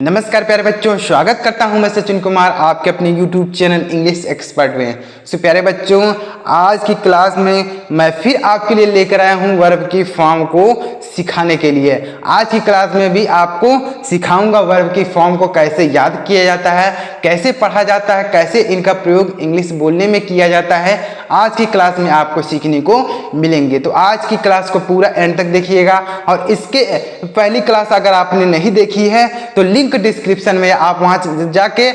नमस्कार प्यारे बच्चों, स्वागत करता हूं मैं सचिन कुमार आपके अपने YouTube चैनल इंग्लिश एक्सपर्ट में। प्यारे बच्चों, आज की क्लास में मैं फिर आपके लिए लेकर आया हूं वर्ब की फॉर्म को सिखाने के लिए। आज की क्लास में भी आपको सिखाऊंगा वर्ब की फॉर्म को कैसे याद किया जाता है, कैसे पढ़ा जाता है, कैसे इनका प्रयोग इंग्लिश बोलने में किया जाता है। आज की क्लास में आपको सीखने को मिलेंगे, तो आज की क्लास को पूरा एंड तक देखिएगा। और इसके पहली क्लास अगर आपने नहीं देखी है तो लिंक डिस्क्रिप्शन में आप वहां जाके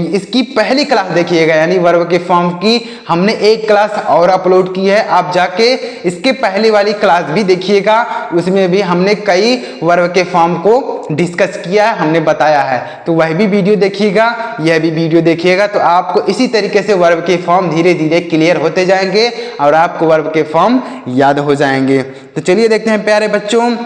इसकी पहली क्लास देखिएगा, यानी वर्ब के फॉर्म की हमने एक क्लास और अपलोड की है। आप जाके इसके पहले वाली क्लास भी देखिएगा, उसमें भी हमने कई वर्ब के फॉर्म को डिस्कस किया है, हमने बताया है। तो वह भी वीडियो देखिएगा, यह भी वीडियो देखिएगा, तो आपको इसी तरीके से वर्ब के फॉर्म धीरे धीरे क्लियर होते जाएंगे और आपको वर्ब के फॉर्म याद हो जाएंगे। तो चलिए देखते हैं प्यारे बच्चों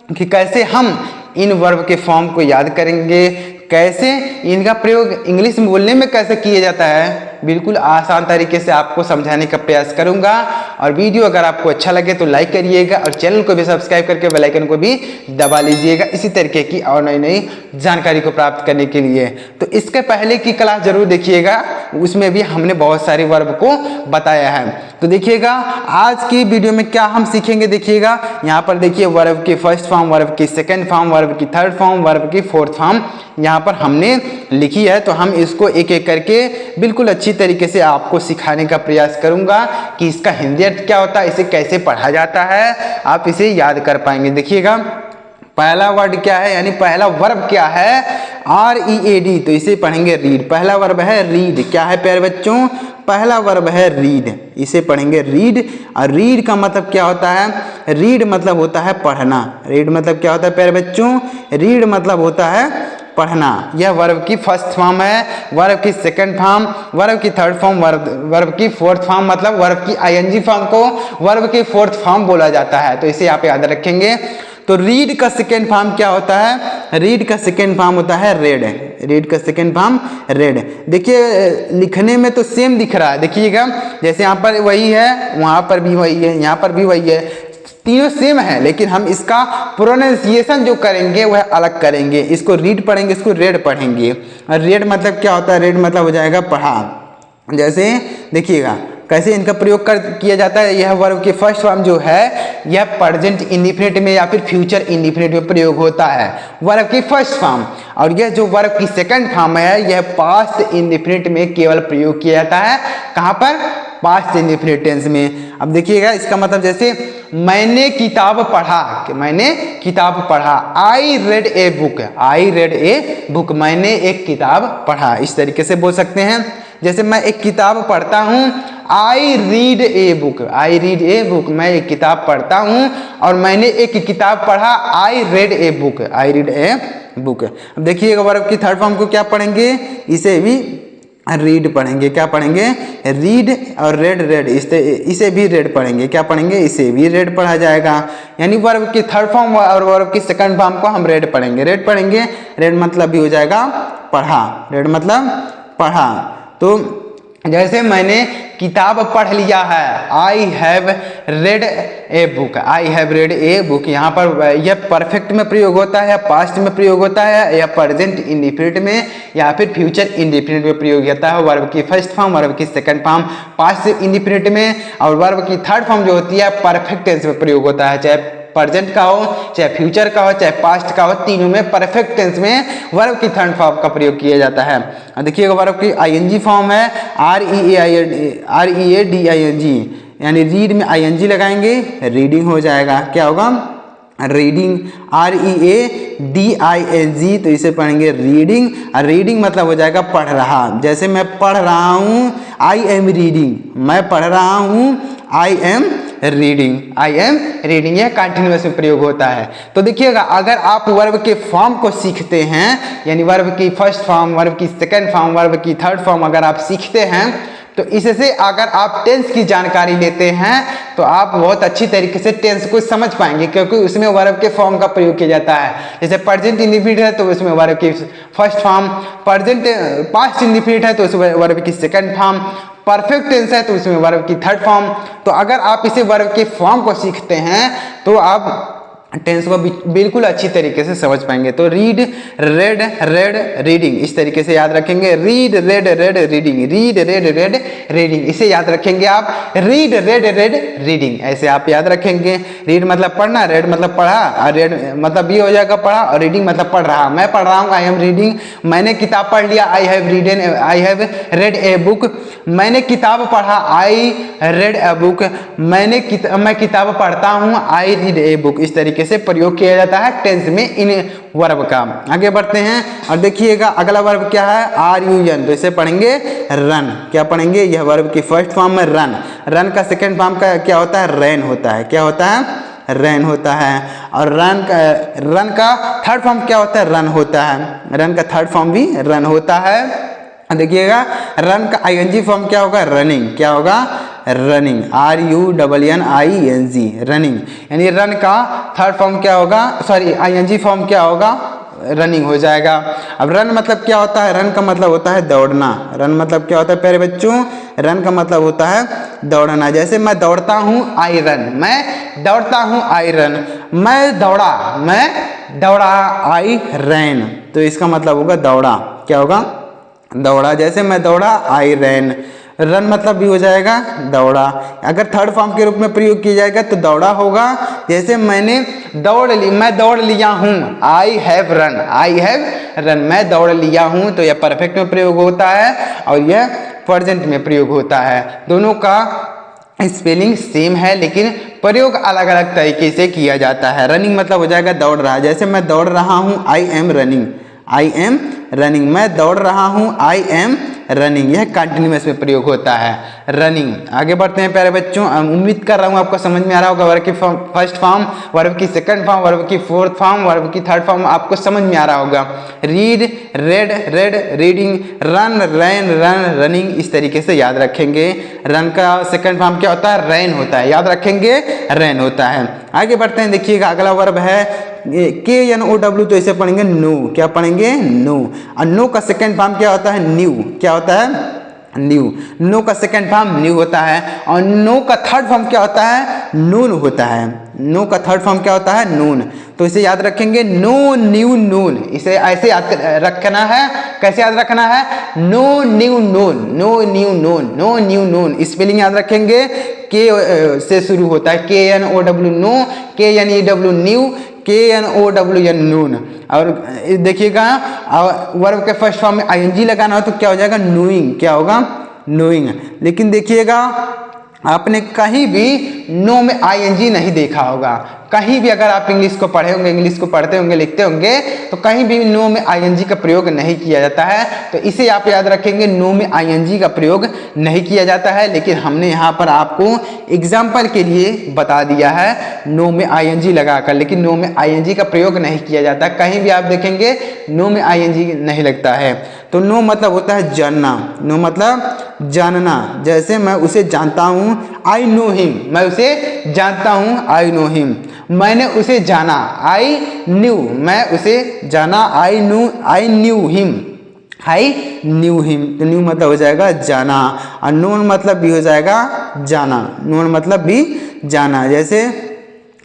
कि कैसे हम इन वर्ब के फॉर्म को याद करेंगे, कैसे इनका प्रयोग इंग्लिश में बोलने में कैसे किया जाता है। बिल्कुल आसान तरीके से आपको समझाने का प्रयास करूंगा। और वीडियो अगर आपको अच्छा लगे तो लाइक करिएगा और चैनल को भी सब्सक्राइब करके बेल आइकन को भी दबा लीजिएगा, इसी तरीके की और नई नई जानकारी को प्राप्त करने के लिए। तो इसके पहले की क्लास जरूर देखिएगा, उसमें भी हमने बहुत सारे वर्ब को बताया है। तो देखिएगा आज की वीडियो में क्या हम सीखेंगे। देखिएगा यहाँ पर देखिए वर्ब की फर्स्ट फॉर्म, वर्ब की सेकंड फॉर्म, वर्ब की थर्ड फॉर्म, वर्ब की फोर्थ फॉर्म यहाँ पर हमने लिखी है। तो हम इसको एक एक करके बिल्कुल अच्छी तरीके से आपको सिखाने का प्रयास करूंगा कि इसका हिंदी अर्थ क्या होता है, इसे कैसे पढ़ा जाता है, आप इसे याद कर पाएंगे। देखिएगा पहला वर्ड क्या है, यानी पहला वर्ब क्या है, READ, तो इसे पढ़ेंगे रीड। पहला वर्ब है रीड। क्या है प्यारे बच्चों, पहला वर्ब है रीड, इसे पढ़ेंगे रीड। और रीड का मतलब क्या होता है, रीड मतलब होता है पढ़ना। रीड मतलब क्या होता है प्यारे बच्चों, रीड मतलब होता है पढ़ना। यह वर्ब की फर्स्ट फॉर्म है, वर्ब की सेकंड फॉर्म, वर्ब की थर्ड फॉर्म, वर्ब की फोर्थ फॉर्म, मतलब वर्ब की ING फॉर्म को वर्ब की फोर्थ फॉर्म बोला जाता है। तो इसे आप याद रखेंगे। तो रीड का सेकेंड फॉर्म क्या होता है, रीड का सेकेंड फॉर्म होता है रेड। रीड का सेकेंड फॉर्म रेड। देखिए लिखने में तो सेम दिख रहा है, देखिएगा जैसे यहाँ पर वही है, वहाँ पर भी वही है, यहाँ पर भी वही है, तीनों सेम है, लेकिन हम इसका प्रोनाउंसिएशन जो करेंगे वह अलग करेंगे। इसको रीड पढ़ेंगे, इसको रेड पढ़ेंगे। और रेड मतलब क्या होता है, रेड मतलब हो जाएगा पढ़ा। जैसे देखिएगा कैसे इनका प्रयोग किया जाता है। यह वर्ब की फर्स्ट फॉर्म जो है यह प्रेजेंट इंडिफिनिट में या फिर फ्यूचर इंडिफिनिट में प्रयोग होता है, वर्ब की फर्स्ट फॉर्म। और यह जो वर्ब की सेकंड फॉर्म है यह पास्ट इंडिफिनिट में केवल प्रयोग किया जाता है। कहाँ पर, पास्ट इंडिफिनिट टेंस में। अब देखिएगा इसका मतलब जैसे मैंने किताब पढ़ा, कि मैंने किताब पढ़ा, I read a book, I read a book, मैंने एक किताब पढ़ा, इस तरीके से बोल सकते हैं। जैसे मैं एक किताब पढ़ता हूँ, I read a book, I read a book, मैं एक किताब पढ़ता हूँ। और मैंने एक किताब पढ़ा, I read a book, I read a book. अब देखिएगा वर्ब की थर्ड फॉर्म को क्या पढ़ेंगे, इसे भी रीड पढ़ेंगे। क्या पढ़ेंगे, रीड। और रेड, रेड, इसे भी रेड पढ़ेंगे। क्या पढ़ेंगे, इसे भी रेड पढ़ा जाएगा। यानी वर्ब की थर्ड फॉर्म और वर्ब की सेकंड फॉर्म को हम रेड पढ़ेंगे। रेड पढ़ेंगे, रेड मतलब भी हो जाएगा पढ़ा, रेड मतलब पढ़ा। तो जैसे मैंने किताब पढ़ लिया है, I have read a book, I have read a book. यहाँ पर यह परफेक्ट में प्रयोग होता है, पास्ट में प्रयोग होता है, या प्रेजेंट इंडिफिनिट में या फिर फ्यूचर इंडिफिनिट में प्रयोग होता है। वर्ब की फर्स्ट फॉर्म, वर्ब की सेकंड फॉर्म पास्ट इंडिफिनिट में, और वर्ब की थर्ड फॉर्म जो होती है परफेक्ट टेंस में प्रयोग होता है। चाहे प्रेजेंट का हो, चाहे फ्यूचर का हो, चाहे पास्ट का हो, तीनों में परफेक्ट टेंस में वर्ब की थर्ड फॉर्म का प्रयोग किया जाता है। देखिएगा वर्ब की ING फॉर्म है READING, यानी रीड में ING लगाएंगे, रीडिंग हो जाएगा। क्या होगा, रीडिंग, READING, तो इसे पढ़ेंगे रीडिंग। और रीडिंग मतलब हो जाएगा पढ़ रहा। जैसे मैं पढ़ रहा हूँ, आई एम रीडिंग, मैं पढ़ रहा हूँ, I am reading, I am reading, यह कंटिन्यूअस में प्रयोग होता है। तो देखिएगा अगर आप वर्ब के फॉर्म को सीखते हैं, यानी वर्ब की फर्स्ट फॉर्म, वर्ब की सेकंड फॉर्म, वर्ब की थर्ड फॉर्म अगर आप सीखते हैं, तो इससे अगर आप टेंस की जानकारी लेते हैं तो आप बहुत अच्छी तरीके से टेंस को समझ पाएंगे, क्योंकि उसमें वर्ब के फॉर्म का प्रयोग किया जाता है। जैसे प्रेजेंट इंडिफिनिट है तो उसमें वर्ब की first form, present past indefinite है तो उसमें वर्ब की सेकंड फॉर्म, परफेक्ट टेंस है तो उसमें वर्ब की थर्ड फॉर्म। तो अगर आप इसे वर्ब के फॉर्म को सीखते हैं तो आप टेंस को बिल्कुल अच्छी तरीके से समझ पाएंगे। तो रीड, रेड, रेड, रीडिंग, इस तरीके से याद रखेंगे। Read, read, read, reading, read, read, read, reading, इसे याद रखेंगे आप। रीड, रेड, रेड, रीडिंग, ऐसे आप याद रखेंगे। रीड मतलब पढ़ना, रेड मतलब पढ़ा, और रेड मतलब ये हो जाएगा पढ़ा, और रीडिंग मतलब पढ़ रहा। मैं पढ़ रहा हूँ, आई एम रीडिंग। मैंने किताब पढ़ लिया, I have read a book. मैंने किताब पढ़ा, आई रेड ए बुक। मैं किताब पढ़ता हूँ, आई रीड ए बुक। इस तरीके से प्रयोग किया जाता है टेंस में इन वर्ब का। आगे बढ़ते हैं और देखिएगा अगला वर्ब क्या है, आर यू एन। तो इसे पढ़ेंगे रन। क्या पढ़ेंगे, यह वर्ब की फर्स्ट फॉर्म में रन। रन का सेकंड फॉर्म का क्या होता है, रैन होता है। क्या होता है, रैन होता है। और रन का थर्ड फॉर्म क्या होता है, रन होता है। रन का थर्ड फॉर्म भी रन होता है। देखिएगा रन का आईएनजी फॉर्म क्या होगा, रनिंग। क्या होगा, रनिंग, RUNNING, रनिंग। यानी रन का थर्ड फॉर्म क्या होगा, सॉरी आईएनजी फॉर्म क्या होगा, रनिंग हो जाएगा। अब रन मतलब क्या होता है, रन का मतलब होता है दौड़ना। रन मतलब क्या होता है प्यारे बच्चों, रन का मतलब होता है दौड़ना। जैसे मैं दौड़ता हूँ, आई रन। मैं दौड़ता हूँ, आई रन। मैं दौड़ा, आई रैन। तो इसका मतलब होगा दौड़ा। क्या होगा, दौड़ा। जैसे मैं दौड़ा, आई रैन। रन मतलब भी हो जाएगा दौड़ा। अगर थर्ड फॉर्म के रूप में प्रयोग किया जाएगा तो दौड़ा होगा। जैसे मैं दौड़ लिया हूँ, I have run, I have run. मैं दौड़ लिया हूँ, तो यह परफेक्ट में प्रयोग होता है और यह प्रेजेंट में प्रयोग होता है। दोनों का स्पेलिंग सेम है लेकिन प्रयोग अलग अलग तरीके से किया जाता है। रनिंग मतलब हो जाएगा दौड़ रहा। जैसे मैं दौड़ रहा हूँ, I am running, I am running. मैं दौड़ रहा हूँ, आई एम रनिंग। यह कंटिन्यूअस में प्रयोग होता है, रनिंग। आगे बढ़ते हैं प्यारे बच्चों। उम्मीद कर रहा हूँ आपको समझ में आ रहा होगा। वर्ब की फर्स्ट फॉर्म, वर्ब की सेकंड फॉर्म, वर्ब की फोर्थ फॉर्म, वर्ब की थर्ड फॉर्म आपको समझ में आ रहा होगा। Read, read, read, reading, run, ran, run, running, इस तरीके से याद रखेंगे। रन का सेकंड फॉर्म क्या होता है, रैन होता है। याद रखेंगे, रैन होता है। आगे बढ़ते हैं, देखिएगा अगला वर्ब है KNOW। तो इसे पढ़ेंगे नो। क्या पढ़ेंगे, नो। और नो का सेकंड फॉर्म क्या होता है, न्यू। क्या होता है, न्यू। नो का सेकंड फॉर्म न्यू होता है। और नो का थर्ड फॉर्म क्या होता है, नून होता है। नो का थर्ड फॉर्म क्या होता है, नून। तो इसे याद रखेंगे, नो न्यू नून। इसे ऐसे याद रखना है। कैसे याद रखना है, know knew known, know knew known, know knew known. Spelling याद रखेंगे, के से शुरू होता है, KNOW know, KNEW knew, KNOWN known. और देखिएगा वर्ब के फर्स्ट फॉर्म में ING लगाना हो तो क्या हो जाएगा, नोइंग। क्या होगा, नोइंग। लेकिन देखिएगा आपने कहीं भी नो में ING नहीं देखा होगा। कहीं भी अगर आप इंग्लिश को पढ़े होंगे, इंग्लिश को पढ़ते होंगे, लिखते होंगे, तो कहीं भी नो में ING का प्रयोग नहीं किया जाता है। तो इसे आप याद रखेंगे, नो में ING का प्रयोग नहीं किया जाता है। लेकिन हमने यहाँ पर आपको एग्जाम्पल के लिए बता दिया है नो में ING लगाकर। लेकिन नो में ING का प्रयोग नहीं किया जाता। कहीं भी आप देखेंगे नो में ING नहीं लगता है। तो नो मतलब होता है जानना। नो मतलब जानना। जैसे मैं उसे जानता हूँ, आई नो हिम। मैं उसे जानता हूँ, आई नो हिम। मैंने उसे जाना, आई न्यू। मैं उसे जाना, I knew him, I knew him. तो न्यू मतलब हो जाएगा जाना। और नोन मतलब भी हो जाएगा जाना। नोन मतलब भी जाना। जैसे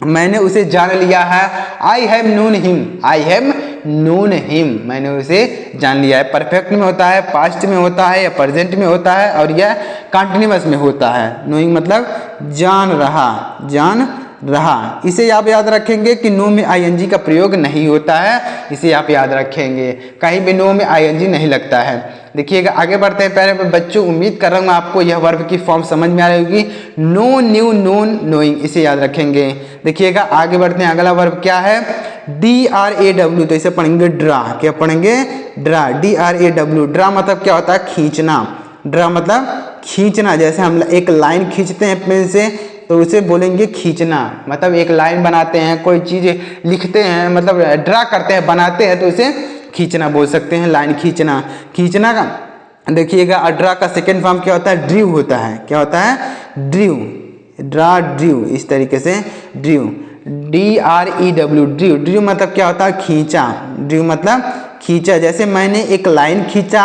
मैंने उसे जान लिया है, I have known him, I have known him. मैंने उसे जान लिया है। परफेक्ट में होता है, पास्ट में होता है, या प्रेजेंट में होता है, और यह कंटिन्यूअस में होता है। नोइंग मतलब जान रहा, जान रहा। इसे आप याद रखेंगे कि नो में ING का प्रयोग नहीं होता है। इसे आप याद रखेंगे, कहीं भी नो में ING नहीं लगता है। देखिएगा आगे बढ़ते हैं प्यारे बच्चों। उम्मीद कर रहा हूँ आपको यह वर्ब की फॉर्म समझ में आ रही होगी। नो, न्यू, नोन, नोइंग, इसे याद रखेंगे। देखिएगा आगे बढ़ते हैं, अगला वर्ब क्या है, DRAW। तो इसे पढ़ेंगे ड्रा। क्या पढ़ेंगे, ड्रा, DRAW। ड्रा मतलब क्या होता है, खींचना। ड्रा मतलब खींचना। जैसे हम एक लाइन खींचते हैं पेन से, तो उसे बोलेंगे खींचना। मतलब एक लाइन बनाते हैं, कोई चीज़ लिखते हैं, मतलब ड्रा करते हैं, बनाते हैं, तो उसे खींचना बोल सकते हैं, लाइन खींचना। खींचना का देखिएगा, ड्रा का सेकेंड फॉर्म क्या होता है, ड्रीव होता है। क्या होता है, ड्रीव। ड्रा, ड्रीव, इस तरीके से ड्रीव, DREW, ड्रीव। ड्रीव मतलब क्या होता है, खींचा। ड्रीव मतलब खींचा। जैसे मैंने एक लाइन खींचा,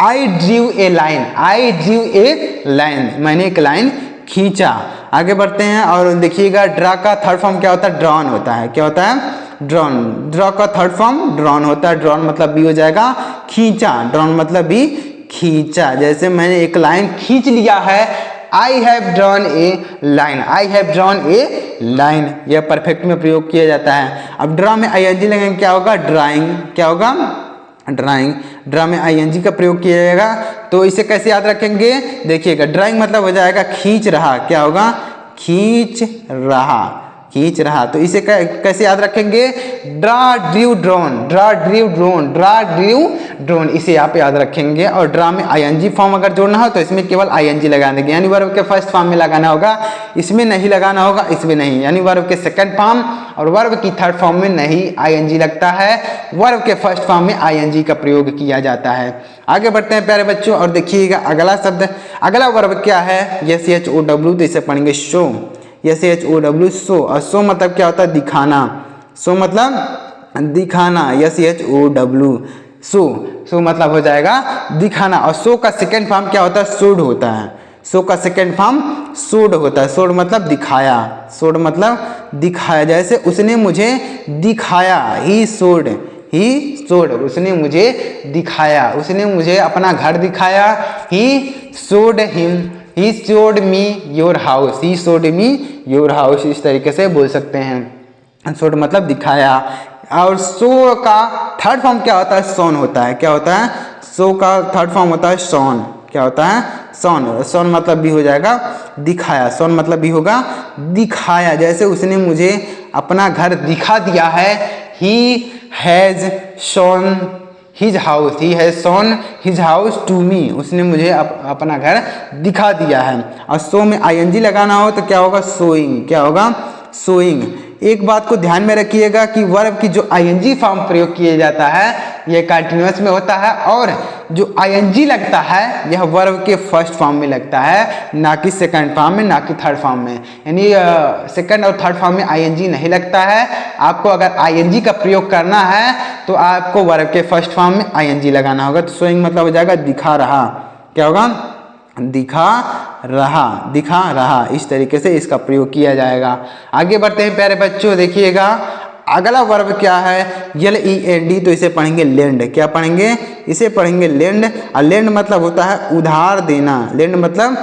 आई ड्रीव ए लाइन, आई ड्रीव ए लाइन। मैंने एक लाइन खींचा। आगे बढ़ते हैं और देखिएगा ड्रा का थर्ड फॉर्म क्या होता है, ड्रॉन होता है। क्या होता है, ड्रॉन। ड्रॉ का थर्ड फॉर्म ड्रॉन होता है। ड्रॉन मतलब भी हो जाएगा खींचा, ड्रॉन मतलब भी खींचा। जैसे मैंने एक लाइन खींच लिया है, I have drawn A line, I have drawn A line, यह परफेक्ट में प्रयोग किया जाता है। अब ड्रा में आईएनजी लगेंगे, क्या होगा, ड्राइंग। क्या होगा, ड्राइंग। ड्रा में आईएनजी का प्रयोग किया जाएगा। तो इसे कैसे याद रखेंगे, देखिएगा ड्राइंग मतलब हो जाएगा खींच रहा। क्या होगा, खींच रहा, खींच रहा। तो इसे कैसे याद रखेंगे, draw ड्रीव drone, draw ड्रीव drone, draw ड्रीव drone, इसे आप याद रखेंगे। और ड्रा में आईएनजी फॉर्म अगर जोड़ना हो तो इसमें केवल आईएनजी लगा देंगे, यानी वर्ब के फर्स्ट फॉर्म में लगाना होगा, इसमें नहीं लगाना होगा, इसमें नहीं, यानी वर्ब के सेकंड फॉर्म और वर्ब की थर्ड फॉर्म में नहीं आईएनजी लगता है, वर्ब के फर्स्ट फॉर्म में आईएनजी का प्रयोग किया जाता है। आगे बढ़ते हैं प्यारे बच्चों और देखिएगा अगला शब्द, अगला वर्ब क्या है, SHOW, तो इसे पढ़ेंगे शो, SHOW शो। और शो मतलब क्या होता है, दिखाना। शो मतलब दिखाना, SHOW शो, शो मतलब हो जाएगा दिखाना। और शो का सेकेंड फॉर्म क्या होता है, शोड होता है। शो का सेकेंड फॉर्म शोड होता है। शोड मतलब दिखाया, शोड मतलब दिखाया। जैसे उसने मुझे दिखाया, ही शोड, ही शोड, उसने मुझे दिखाया, उसने मुझे अपना घर दिखाया, he showed him, he showed me your house, he showed me your house, इस तरीके से बोल सकते हैं। शोड मतलब दिखाया। और शो का थर्ड फॉर्म क्या होता है, शोन होता है। क्या होता है, शो का थर्ड फॉर्म होता है शोन। क्या होता है, शोन। शोन मतलब भी हो जाएगा दिखाया, शोन मतलब भी होगा दिखाया। जैसे उसने मुझे अपना घर दिखा दिया है, he has shown his house, he has shown his house to me, उसने मुझे अपना घर दिखा दिया है। और शो में आईएनजी लगाना हो तो क्या होगा, शोइंग। क्या होगा, शोइंग। एक बात को ध्यान में रखिएगा कि वर्ब की जो आईएनजी फॉर्म प्रयोग किया जाता है यह कंटिन्यूअस में होता है, और जो आईएनजी लगता है यह वर्ब के फर्स्ट फॉर्म में लगता है, ना कि सेकंड फॉर्म में, ना कि थर्ड फॉर्म में। यानी सेकंड और थर्ड फॉर्म में आईएनजी नहीं लगता है। आपको अगर आईएनजी का प्रयोग करना है तो आपको वर्ब के फर्स्ट फॉर्म में आईएनजी लगाना होगा। तो शोइंग मतलब हो जाएगा दिखा रहा। क्या होगा, दिखा रहा, दिखा रहा, इस तरीके से इसका प्रयोग किया जाएगा। आगे बढ़ते हैं प्यारे बच्चों, देखिएगा अगला वर्ब क्या है, LEND, तो इसे पढ़ेंगे लेंड। क्या पढ़ेंगे, इसे पढ़ेंगे लेंड। और लेंड मतलब होता है उधार देना। लेंड मतलब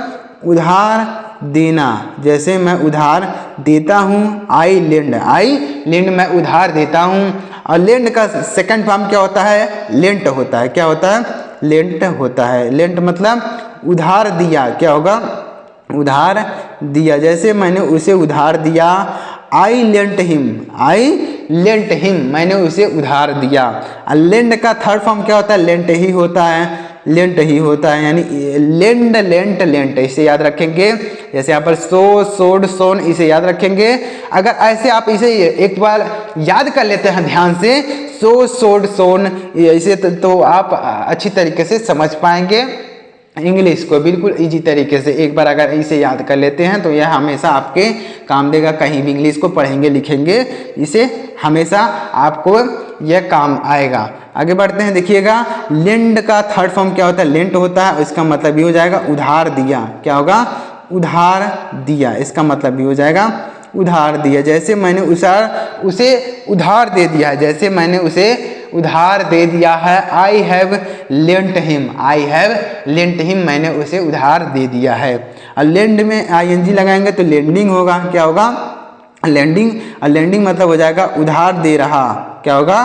उधार देना। जैसे मैं उधार देता हूँ, आई लेंड, आई लेंड, मैं उधार देता हूँ। और लेंड का सेकंड फॉर्म क्या होता है, लेंट होता है। क्या होता है, लेंट होता है। लेंट मतलब उधार दिया। क्या होगा, उधार दिया। जैसे मैंने उसे उधार दिया, आई लेंट हिम, आई लेंट हिम, मैंने उसे उधार दिया। लेंड का थर्ड फॉर्म क्या होता है, लेंट ही होता है, लेंट ही होता है। यानी लेंड, लेंट, लेंट, इसे याद रखेंगे। जैसे यहाँ पर सो, सोड, सोन, इसे याद रखेंगे। अगर ऐसे आप इसे एक बार याद कर लेते हैं ध्यान से, सो, सोड, सोन, इसे तो आप अच्छी तरीके से समझ पाएंगे इंग्लिश को, बिल्कुल इजी तरीके से। एक बार अगर इसे याद कर लेते हैं तो यह हमेशा आपके काम देगा। कहीं भी इंग्लिश को पढ़ेंगे लिखेंगे, इसे हमेशा आपको यह काम आएगा। आगे बढ़ते हैं, देखिएगा लेंड का थर्ड फॉर्म क्या होता है, लेंट होता है। इसका मतलब भी हो जाएगा उधार दिया। क्या होगा, उधार दिया, इसका मतलब भी हो जाएगा उधार दिया। जैसे मैंने उसे उधार दे दिया है, जैसे मैंने उसे उधार दे दिया है, I have lent him, I have lent him, मैंने उसे उधार दे दिया है। और लेंड में आईएनजी लगाएंगे तो लेंडिंग होगा। क्या होगा, लेंडिंग। और लेंडिंग मतलब हो जाएगा उधार दे रहा। क्या होगा,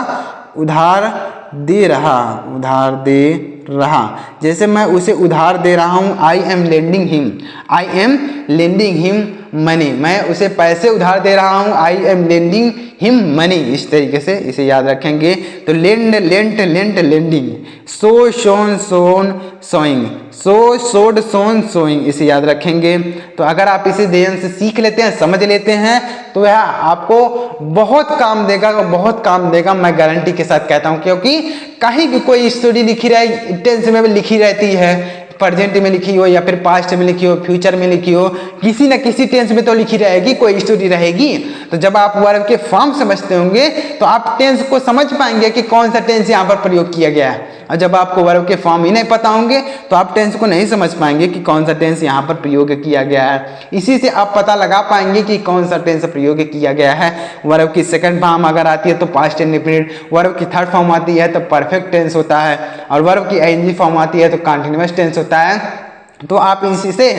उधार दे रहा, उधार दे रहा। जैसे मैं उसे उधार दे रहा हूँ, I am lending him, I am lending him money, मैं उसे पैसे उधार दे रहा हूँ, I am lending him money, इस तरीके से इसे याद रखेंगे। तो लेंड, लेंट, लेंट, लेंडिंग। सो, शोन, सोन, सोइंग, सो, सोड, सोन, सोइंग, इसे याद रखेंगे। तो अगर आप इसे ध्यान से सीख लेते हैं, समझ लेते हैं, तो यह आपको बहुत काम देगा, बहुत काम देगा, मैं गारंटी के साथ कहता हूँ। क्योंकि कहीं भी कोई स्टोरी लिखी रहे, टेंस में भी लिखी रहती है, प्रेजेंट में लिखी हो या फिर पास्ट में लिखी हो, फ्यूचर में लिखी हो, किसी न किसी टेंस में तो लिखी रहेगी, कोई स्टोरी रहेगी। तो जब आप वर्ब के फॉर्म समझते होंगे तो आप टेंस को समझ पाएंगे कि कौन सा टेंस यहाँ पर प्रयोग किया गया है। और जब आपको वर्ब के फॉर्म ही नहीं पता होंगे तो आप टेंस को नहीं समझ पाएंगे कि कौन सा टेंस यहाँ पर प्रयोग किया गया है। इसी से आप पता लगा पाएंगे कि कौन सा टेंस प्रयोग किया गया है। वर्ब की सेकंड फॉर्म अगर आती है तो पास्ट इंडेफिनिट, वर्ब की थर्ड फॉर्म आती है तो परफेक्ट टेंस होता है, और वर्ब की आईएनजी फॉर्म आती है तो कंटीन्यूअस टेंस होता है। तो आप इसी से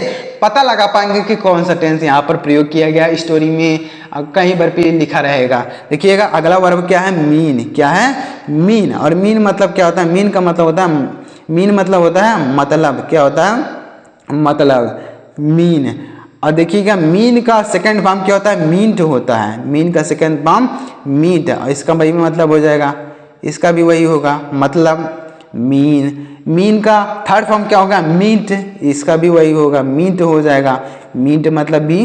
पता लगा पाएंगे कि कौन सा टेंस यहाँ पर प्रयोग किया गया। स्टोरी में कहीं पर भी लिखा रहेगा। देखिएगा अगला वर्ब क्या है, मीन। क्या है, मीन। और मीन मतलब क्या होता है, मीन का मतलब होता है, मीन मतलब होता है मतलब, क्या होता है, मतलब, मीन। और देखिएगा मीन का सेकंड फॉर्म क्या होता है, मींट होता है। मीन का सेकंड फॉर्म मीट, और इसका वही मतलब हो जाएगा, इसका भी वही होगा, मतलब, मीन। मीन का थर्ड फॉर्म क्या होगा, मीट, इसका भी वही होगा, मीट हो जाएगा। मीट मतलब भी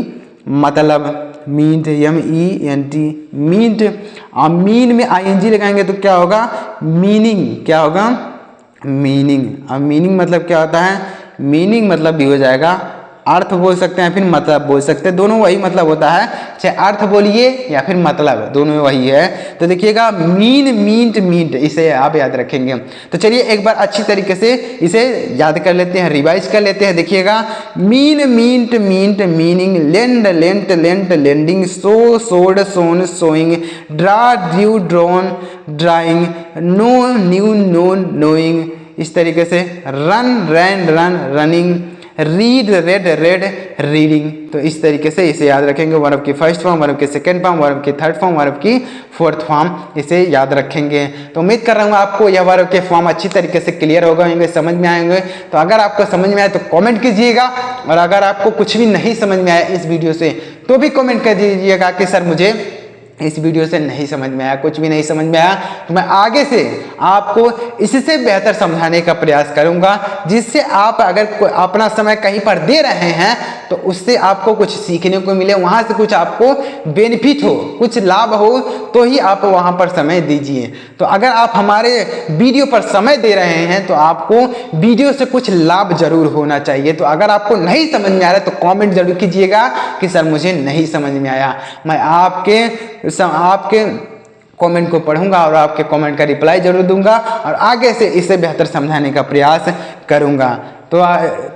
मतलब, मीट, MENT, मीट। और मीन में ING लगाएंगे तो क्या होगा, मीनिंग। क्या होगा, मीनिंग। और मीनिंग मतलब क्या होता है, मीनिंग मतलब भी हो जाएगा, अर्थ बोल सकते हैं, फिर मतलब बोल सकते हैं, दोनों वही मतलब होता है। चाहे अर्थ बोलिए या फिर मतलब, दोनों वही है। तो देखिएगा मीन, मींट, मीट, इसे आप याद रखेंगे। तो चलिए एक बार अच्छी तरीके से इसे याद कर लेते हैं, रिवाइज कर लेते हैं। देखिएगा mean, meant, meant, meaning, lend, lent, lent, lending, sow, sowed, sown, sowing, draw, drew, drawn, drawing, know, knew, known, knowing, इस तरीके से, run, ran, run, running, read, read, read, reading. तो इस तरीके से इसे याद रखेंगे। वर्ब की फर्स्ट फॉर्म, वर्ब की सेकंड फॉर्म, वर्ब की थर्ड फॉर्म, वर्ब की फोर्थ फॉर्म, इसे याद रखेंगे। तो उम्मीद कर रहा हूँ आपको यह वर्ब के फॉर्म अच्छी तरीके से क्लियर हो गए, समझ में आएंगे। तो अगर आपको समझ में आए तो कमेंट कीजिएगा, और अगर आपको कुछ भी नहीं समझ में आया इस वीडियो से तो भी कमेंट कर दीजिएगा कि सर मुझे इस वीडियो से नहीं समझ में आया, कुछ भी नहीं समझ में आया, तो मैं आगे से आपको इससे बेहतर समझाने का प्रयास करूंगा, जिससे आप अगर अपना समय कहीं पर दे रहे हैं तो उससे आपको कुछ सीखने को मिले, वहां से कुछ आपको बेनिफिट हो, कुछ लाभ हो, तो ही आप वहां पर समय दीजिए। तो अगर आप हमारे वीडियो पर समय दे रहे हैं तो आपको वीडियो से कुछ लाभ जरूर होना चाहिए। तो अगर आपको नहीं समझ में आ रहा है तो कमेंट जरूर कीजिएगा कि सर मुझे नहीं समझ में आया। मैं आपके कमेंट को पढ़ूंगा और आपके कमेंट का रिप्लाई जरूर दूंगा, और आगे से इसे बेहतर समझाने का प्रयास करूंगा। तो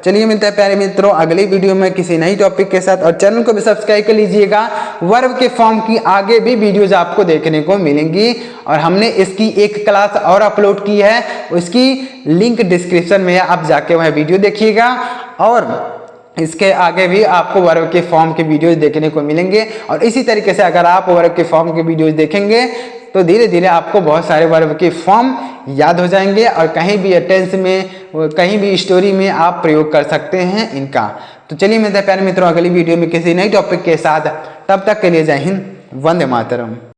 चलिए मिलते हैं प्यारे मित्रों अगली वीडियो में किसी नई टॉपिक के साथ, और चैनल को भी सब्सक्राइब कर लीजिएगा। वर्ब के फॉर्म की आगे भी वीडियोज आपको देखने को मिलेंगी, और हमने इसकी एक क्लास और अपलोड की है, उसकी लिंक डिस्क्रिप्शन में है, आप जाके वह वीडियो देखिएगा। और इसके आगे भी आपको वर्ब के फॉर्म के वीडियोस देखने को मिलेंगे, और इसी तरीके से अगर आप वर्ब के फॉर्म के वीडियोस देखेंगे तो धीरे धीरे आपको बहुत सारे वर्ब के फॉर्म याद हो जाएंगे, और कहीं भी टेंस में, कहीं भी स्टोरी में आप प्रयोग कर सकते हैं इनका। तो चलिए मिलते हैं प्यारे मित्रों अगली वीडियो में किसी नई टॉपिक के साथ, तब तक के लिए जय हिंद, वंदे मातरम।